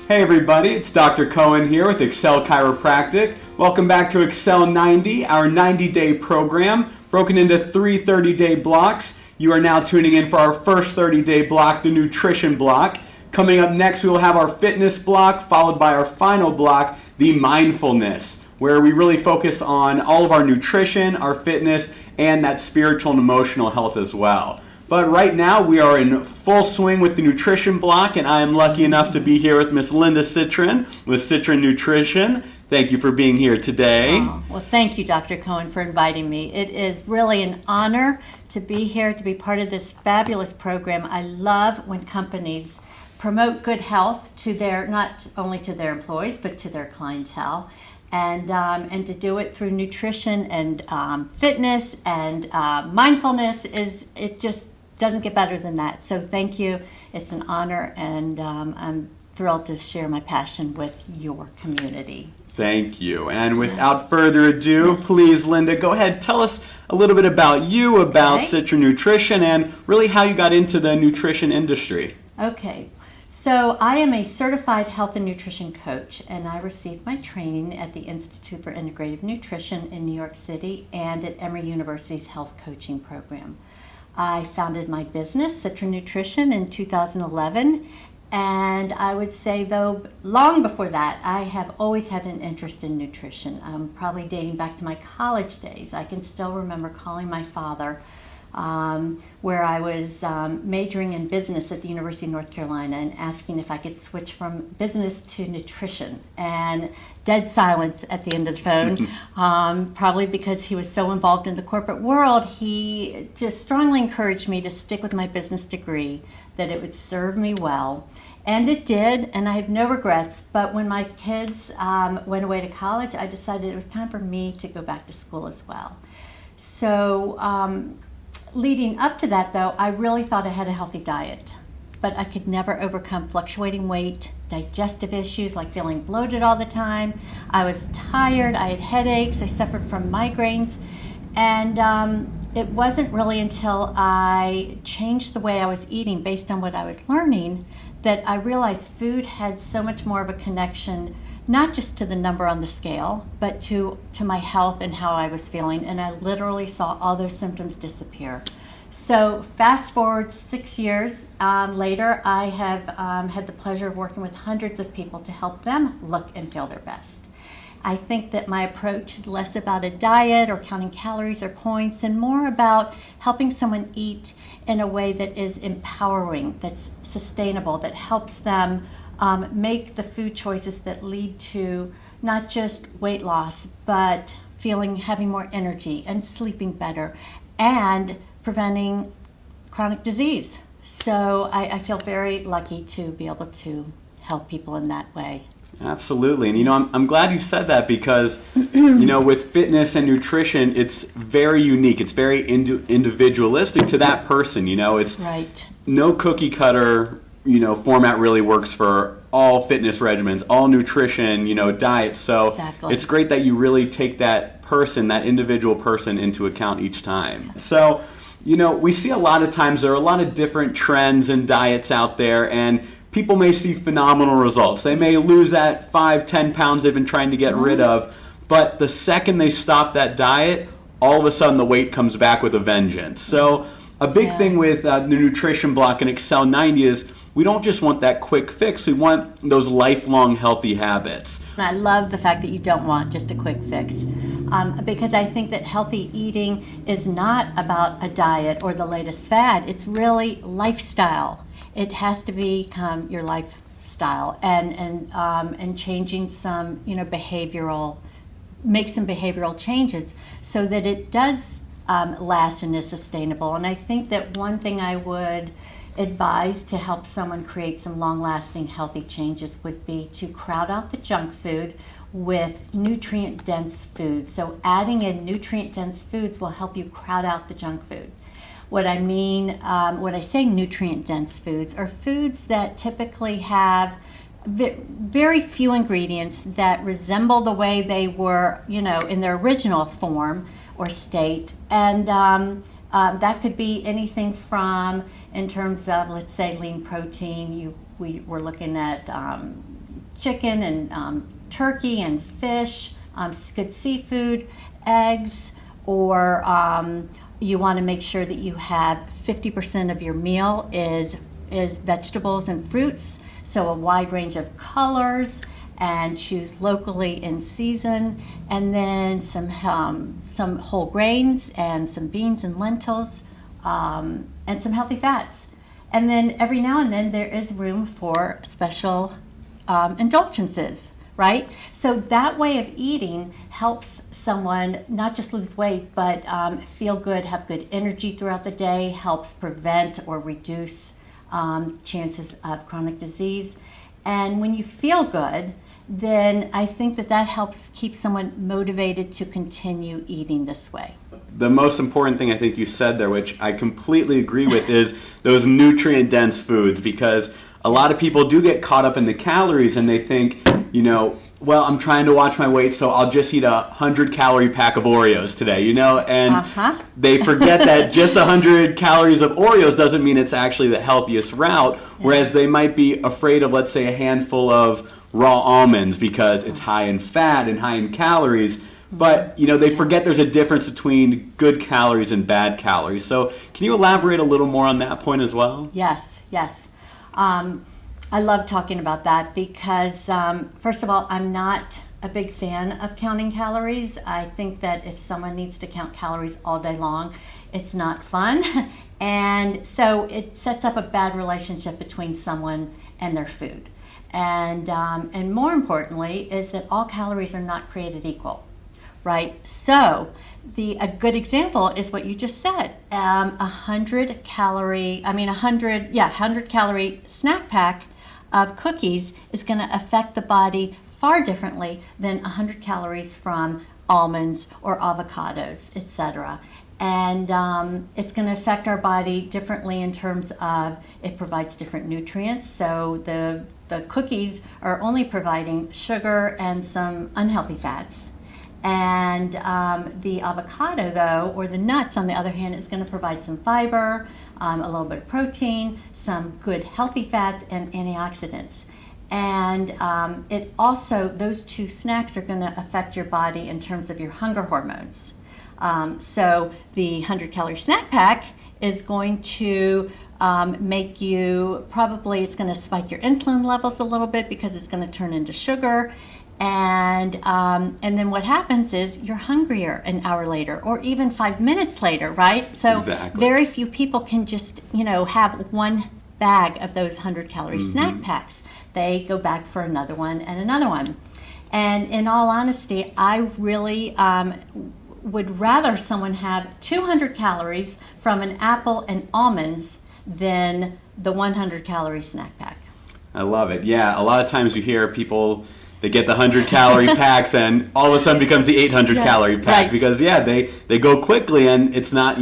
Hey everybody, it's Dr. Cohen here with Excel Chiropractic. Welcome back to EXCEL90, our 90-day program, broken into 3 30-day blocks. You are now tuning in for our first 30-day block, the nutrition block. Coming up next, we will have our fitness block, followed by our final block, the mindfulness, where we really focus on all of our nutrition, our fitness, and that spiritual and emotional health as well. But right now we are in full swing with the nutrition block, and I am lucky enough to be here with Miss Linda Citron with Citron Nutrition. Thank you for being here today. Well, thank you, Dr. Cohen, for inviting me. It is really an honor to be here, to be part of this fabulous program. I love when companies promote good health to their, not only to their employees, but to their clientele. And to do it through nutrition and fitness and mindfulness it just doesn't get better than that. So thank you. It's an honor, and I'm thrilled to share my passion with your community. Thank you. And without further ado, please, Linda, go ahead. Tell us a little bit about you, about Citron Nutrition, and really how you got into the nutrition industry. Okay. So I am a certified health and nutrition coach, and I received my training at the Institute for Integrative Nutrition in New York City and at Emory University's health coaching program. I founded my business, Citron Nutrition, in 2011, and I would say, though, long before that, I have always had an interest in nutrition, probably dating back to my college days. I can still remember calling my father where I was majoring in business at the University of North Carolina and asking if I could switch from business to nutrition, and dead silence at the end of the phone, probably because he was so involved in the corporate world. He just strongly encouraged me to stick with my business degree, that it would serve me well. And it did, and I have no regrets. But when my kids went away to college, I decided it was time for me to go back to school as well. So leading up to that, though, I really thought I had a healthy diet, but I could never overcome fluctuating weight, digestive issues like feeling bloated all the time. I was tired, I had headaches, I suffered from migraines, and it wasn't really until I changed the way I was eating based on what I was learning that I realized food had so much more of a connection, not just to the number on the scale, but to my health and how I was feeling. And I literally saw all those symptoms disappear. So fast forward 6 years later, I have had the pleasure of working with hundreds of people to help them look and feel their best. I think that my approach is less about a diet or counting calories or points, and more about helping someone eat in a way that is empowering, that's sustainable, that helps them make the food choices that lead to not just weight loss, but having more energy and sleeping better and preventing chronic disease. So I feel very lucky to be able to help people in that way. Absolutely. And I'm glad you said that, because with fitness and nutrition, it's very unique. It's very individualistic to that person. It's right. No cookie cutter format really works for all fitness regimens, all nutrition, diets. So exactly. It's great that you really take that person, that individual person, into account each time. So, we see a lot of times there are a lot of different trends and diets out there, and people may see phenomenal results. They may lose that 5-10 pounds they've been trying to get rid of, but the second they stop that diet, all of a sudden the weight comes back with a vengeance. So a big thing with the nutrition block in EXCEL90 is we don't just want that quick fix, we want those lifelong healthy habits. I love the fact that you don't want just a quick fix, because I think that healthy eating is not about a diet or the latest fad. It's really lifestyle. It has to become your lifestyle, and changing some make some behavioral changes so that it does last and is sustainable. And I think that one thing I would advise to help someone create some long-lasting healthy changes would be to crowd out the junk food with nutrient-dense foods. So adding in nutrient-dense foods will help you crowd out the junk food. What I mean, when I say nutrient-dense foods, are foods that typically have very few ingredients that resemble the way they were, in their original form or state. And that could be anything from, in terms of, let's say, lean protein, we're looking at chicken and turkey and fish, good seafood, eggs, or you want to make sure that you have 50% of your meal is vegetables and fruits, so a wide range of colors, and choose locally in season, and then some whole grains and some beans and lentils, and some healthy fats. And then every now and then there is room for special indulgences, right? So that way of eating helps someone not just lose weight, but feel good, have good energy throughout the day, helps prevent or reduce chances of chronic disease. And when you feel good, then I think that helps keep someone motivated to continue eating this way. The most important thing I think you said there, which I completely agree with, is those nutrient-dense foods, because a lot of people do get caught up in the calories and they think, well, I'm trying to watch my weight, so I'll just eat a 100-calorie pack of Oreos today, and they forget that just 100 calories of Oreos doesn't mean it's actually the healthiest route, whereas they might be afraid of, let's say, a handful of raw almonds because it's high in fat and high in calories. But, they forget there's a difference between good calories and bad calories. So can you elaborate a little more on that point as well? Yes. I love talking about that because, first of all, I'm not a big fan of counting calories. I think that if someone needs to count calories all day long, it's not fun. And so it sets up a bad relationship between someone and their food. And more importantly is that all calories are not created equal, right? So a good example is what you just said. 100 calorie snack pack of cookies is going to affect the body far differently than 100 calories from almonds or avocados, etc. And it's going to affect our body differently in terms of it provides different nutrients. So the cookies are only providing sugar and some unhealthy fats. And the avocado, though, or the nuts, on the other hand, is going to provide some fiber, a little bit of protein, some good healthy fats, and antioxidants. And it also, those two snacks are going to affect your body in terms of your hunger hormones. So the 100-calorie snack pack is going to make you, it's going to spike your insulin levels a little bit because it's going to turn into sugar. And then what happens is you're hungrier an hour later or even 5 minutes later, right? So exactly. Very few people can just, have one bag of those 100-calorie snack packs. They go back for another one and another one. And in all honesty, I really would rather someone have 200 calories from an apple and almonds than the 100-calorie snack pack. I love it. Yeah, a lot of times you hear people, they get the 100-calorie packs and all of a sudden becomes the 800-calorie pack, right. Because, they go quickly and it's not,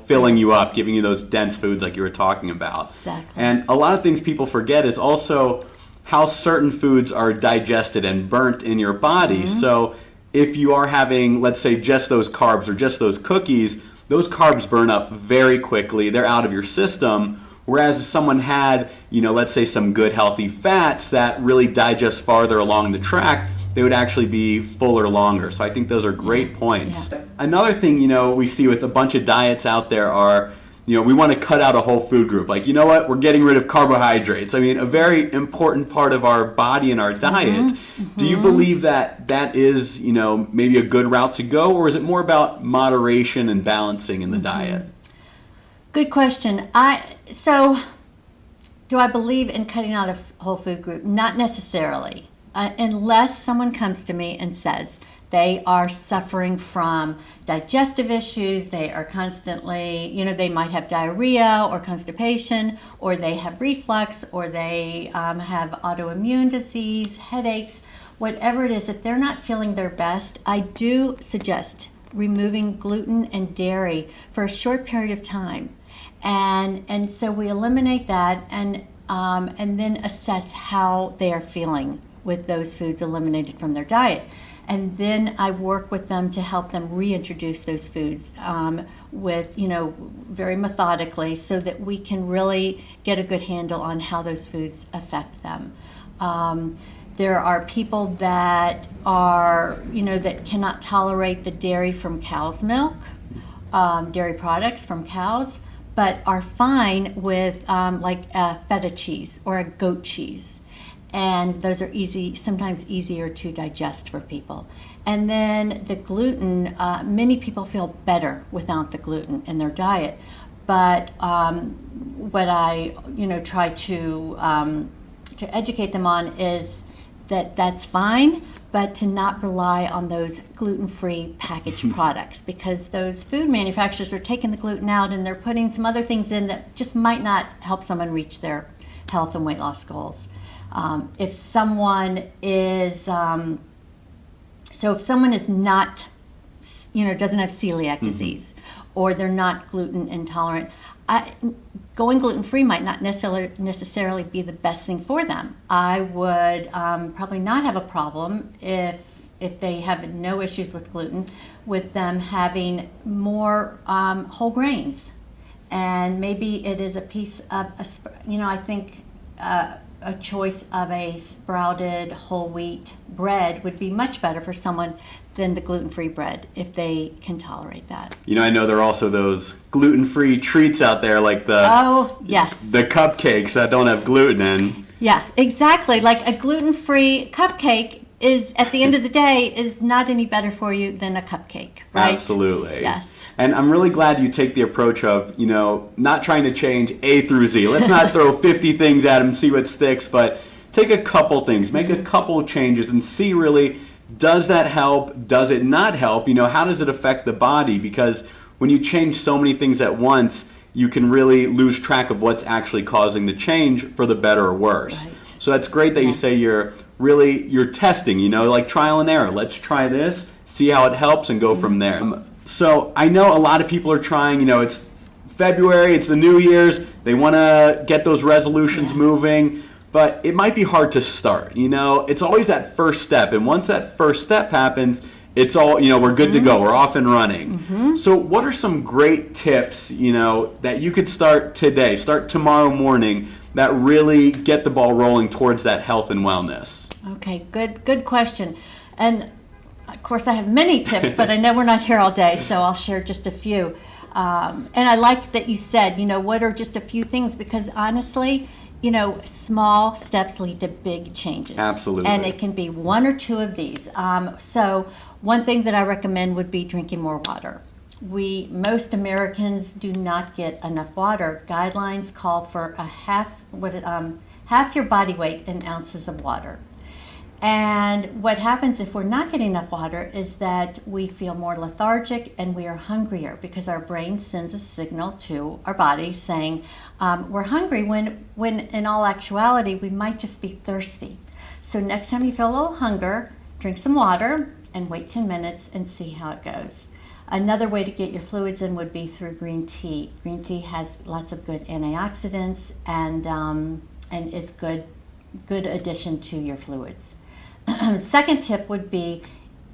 filling you up, giving you those dense foods like you were talking about. Exactly. And a lot of things people forget is also how certain foods are digested and burnt in your body. So if you are having, let's say, just those carbs or just those cookies, those carbs burn up very quickly. They're out of your system. Whereas if someone had, let's say some good healthy fats that really digest farther along the track, they would actually be fuller longer. So I think those are great points. Yeah. Another thing, we see with a bunch of diets out there are, we want to cut out a whole food group. Like, we're getting rid of carbohydrates. I mean, a very important part of our body and our diet. Do you believe that is, maybe a good route to go, or is it more about moderation and balancing in the diet? Good question. So, do I believe in cutting out a whole food group? Not necessarily, unless someone comes to me and says they are suffering from digestive issues, they are constantly, they might have diarrhea or constipation, or they have reflux, or they have autoimmune disease, headaches, whatever it is. If they're not feeling their best, I do suggest removing gluten and dairy for a short period of time. And so we eliminate that and then assess how they are feeling with those foods eliminated from their diet. And then I work with them to help them reintroduce those foods with, very methodically, so that we can really get a good handle on how those foods affect them. There are people that are, that cannot tolerate the dairy from cow's milk, dairy products from cows, but are fine with like a feta cheese or a goat cheese. And those are sometimes easier to digest for people. And then the gluten, many people feel better without the gluten in their diet. But what I, try to educate them on is that that's fine, but to not rely on those gluten-free packaged products, because those food manufacturers are taking the gluten out and they're putting some other things in that just might not help someone reach their health and weight loss goals. If someone is, if someone is not, doesn't have celiac disease, or they're not gluten intolerant, going gluten-free might not necessarily be the best thing for them. I would probably not have a problem if they have no issues with gluten, with them having more whole grains. And maybe it is a piece of, I think a choice of a sprouted whole wheat bread would be much better for someone than the gluten-free bread if they can tolerate that. I know there are also those gluten-free treats out there, like the cupcakes that don't have gluten in. Yeah, exactly. Like a gluten-free cupcake is, at the end of the day, is not any better for you than a cupcake, right? Absolutely. Yes. And I'm really glad you take the approach of, not trying to change A through Z. Let's not throw 50 things at them and see what sticks, but take a couple things, make a couple changes and see really, does that help? Does it not help? How does it affect the body? Because when you change so many things at once, you can really lose track of what's actually causing the change for the better or worse. Right. So that's great that you say you're testing, like trial and error. Let's try this, see how it helps, and go from there. So I know a lot of people are trying, it's February, it's the New Year's, they want to get those resolutions moving, but it might be hard to start. It's always that first step, and once that first step happens, it's all, we're good to go, we're off and running. So what are some great tips, that you could start today, start tomorrow morning, that really get the ball rolling towards that health and wellness? Okay, good question. And of course I have many tips, but I know we're not here all day, so I'll share just a few. And I like that you said, what are just a few things, because honestly, small steps lead to big changes. Absolutely. And it can be one or two of these. So one thing that I recommend would be drinking more water. Most Americans do not get enough water. Guidelines call for half your body weight in ounces of water. And what happens if we're not getting enough water is that we feel more lethargic and we are hungrier, because our brain sends a signal to our body saying we're hungry, when in all actuality we might just be thirsty. So next time you feel a little hunger, drink some water and wait 10 minutes and see how it goes. Another way to get your fluids in would be through green tea. Green tea has lots of good antioxidants and is good addition to your fluids. Second tip would be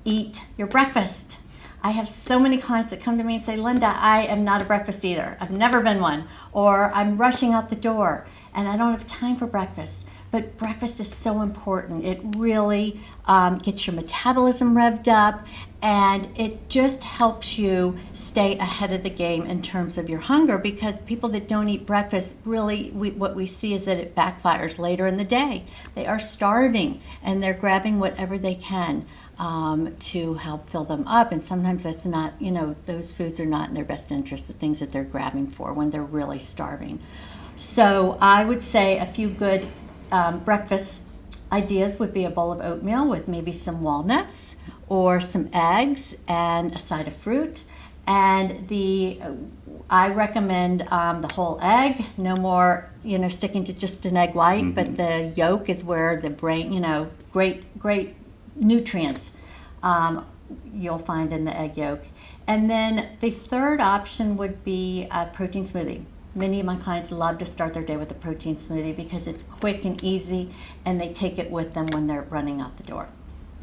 eat your breakfast. I have so many clients that come to me and say, Linda, I am not a breakfast eater. I've never been one. Or I'm rushing out the door and I don't have time for breakfast. But breakfast is so important. It really gets your metabolism revved up, and it just helps you stay ahead of the game in terms of your hunger, because people that don't eat breakfast, really what we see is that it backfires later in the day. They are starving and they're grabbing whatever they can to help fill them up, and sometimes that's not, those foods are not in their best interest, the things that they're grabbing for when they're really starving. So I would say a few good breakfast ideas would be a bowl of oatmeal with maybe some walnuts or some eggs and a side of fruit. And I recommend the whole egg, no more, sticking to just an egg white, but the yolk is where the brain, great nutrients you'll find in the egg yolk. And then the third option would be a protein smoothie. Many of my clients love to start their day with a protein smoothie because it's quick and easy, and they take it with them when they're running out the door.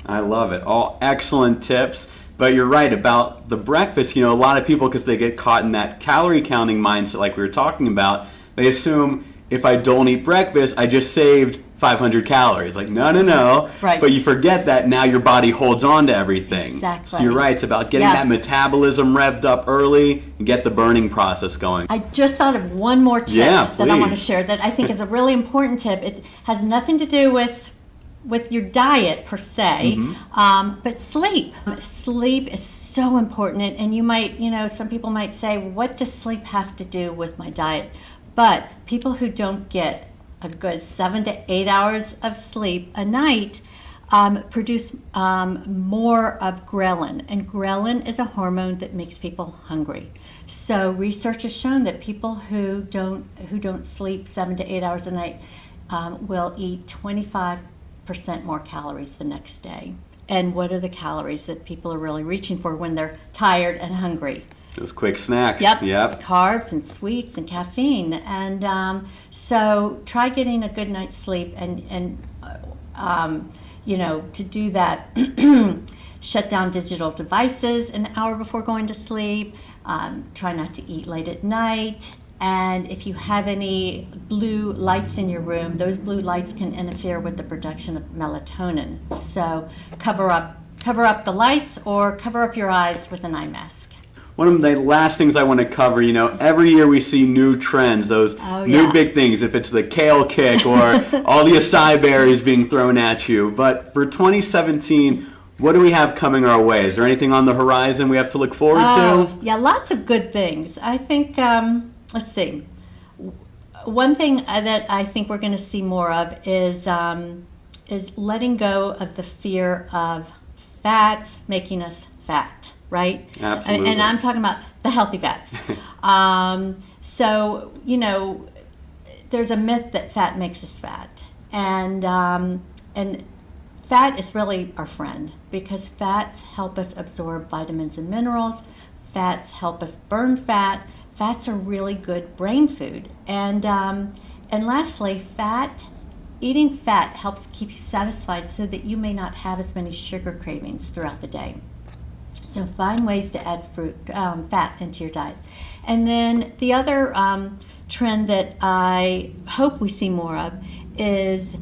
I love it. All excellent tips. But you're right about the breakfast. A lot of people, because they get caught in that calorie counting mindset like we were talking about, they assume if I don't eat breakfast, I just saved 500 calories. Like, no. Right. But you forget that now your body holds on to everything. Exactly. So you're right. It's about getting that metabolism revved up early and get the burning process going. I just thought of one more tip that I want to share that I think is a really important tip. It has nothing to do with your diet per se, but sleep. Sleep is so important, and you might, some people might say, what does sleep have to do with my diet? But people who don't get a good 7 to 8 hours of sleep a night produce more of ghrelin, and ghrelin is a hormone that makes people hungry. So research has shown that people who don't sleep 7 to 8 hours a night will eat 25% more calories the next day. And what are the calories that people are really reaching for when they're tired and hungry? Those quick snacks. Yep. Carbs and sweets and caffeine. And so try getting a good night's sleep, and to do that, shut down digital devices an hour before going to sleep. Try not to eat late at night. And if you have any blue lights in your room, those blue lights can interfere with the production of melatonin. So cover up the lights, or cover up your eyes with an eye mask. One of the last things I want to cover, every year we see new trends, those new big things, if it's the kale kick or all the acai berries being thrown at you. But for 2017, what do we have coming our way? Is there anything on the horizon we have to look forward to? Yeah, lots of good things. I think, let's see. One thing that I think we're going to see more of is letting go of the fear of fats making us fat. Right? Absolutely. And I'm talking about the healthy fats. So, there's a myth that fat makes us fat. And fat is really our friend, because fats help us absorb vitamins and minerals. Fats help us burn fat. Fats are really good brain food. And lastly, eating fat helps keep you satisfied so that you may not have as many sugar cravings throughout the day. So find ways to add fat into your diet. And then the other trend that I hope we see more of is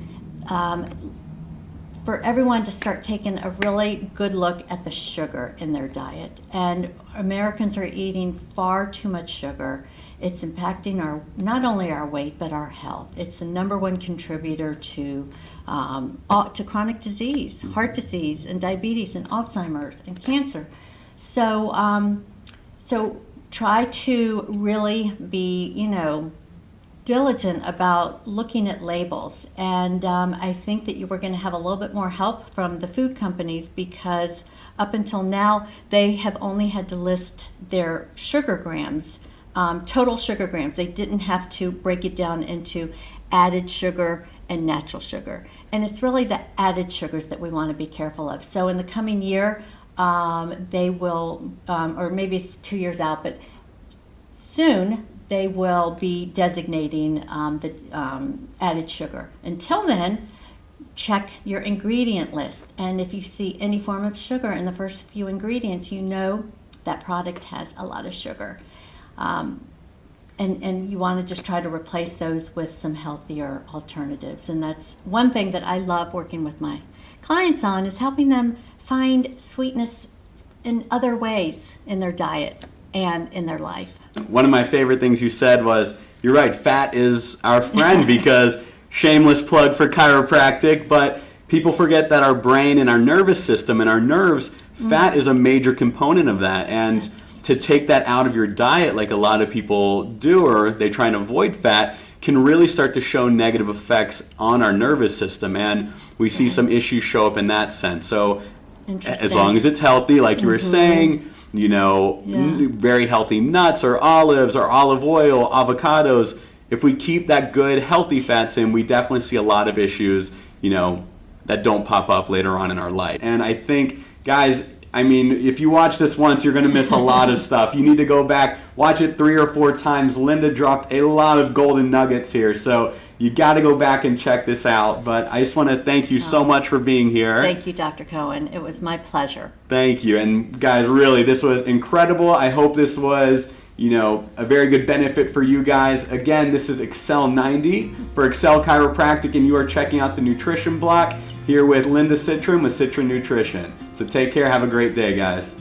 for everyone to start taking a really good look at the sugar in their diet. And Americans are eating far too much sugar. It's impacting not only our weight, but our health. It's the number one contributor to chronic disease, heart disease, and diabetes, and Alzheimer's, and cancer. So try to really be, diligent about looking at labels. And I think that you were going to have a little bit more help from the food companies, because up until now, they have only had to list their sugar grams, total sugar grams. They didn't have to break it down into added sugar and natural sugar. And it's really the added sugars that we want to be careful of. So in the coming year, they will, or maybe it's 2 years out, but soon they will be designating the added sugar. Until then, check your ingredient list. And if you see any form of sugar in the first few ingredients, you know that product has a lot of sugar. And you want to just try to replace those with some healthier alternatives. And that's one thing that I love working with my clients on, is helping them find sweetness in other ways in their diet and in their life. One of my favorite things you said was, you're right, fat is our friend, because shameless plug for chiropractic, but people forget that our brain and our nervous system and our nerves, fat is a major component of that. And to take that out of your diet, like a lot of people do, or they try and avoid fat, can really start to show negative effects on our nervous system. And we see some issues show up in that sense. So as long as it's healthy, like you were saying, very healthy nuts or olives or olive oil, avocados, if we keep that good healthy fats in, we definitely see a lot of issues, that don't pop up later on in our life. And I think, guys, if you watch this once, you're going to miss a lot of stuff. You need to go back, watch it 3 or 4 times. Linda dropped a lot of golden nuggets here, so you got to go back and check this out. But I just want to thank you so much for being here. Thank you, Dr. Cohen. It was my pleasure. Thank you. And guys, really, this was incredible. I hope this was, a very good benefit for you guys. Again, this is EXCEL90 for Excel Chiropractic, and you are checking out the Nutrition Block here with Linda Citron with Citron Nutrition. So take care. Have a great day, guys.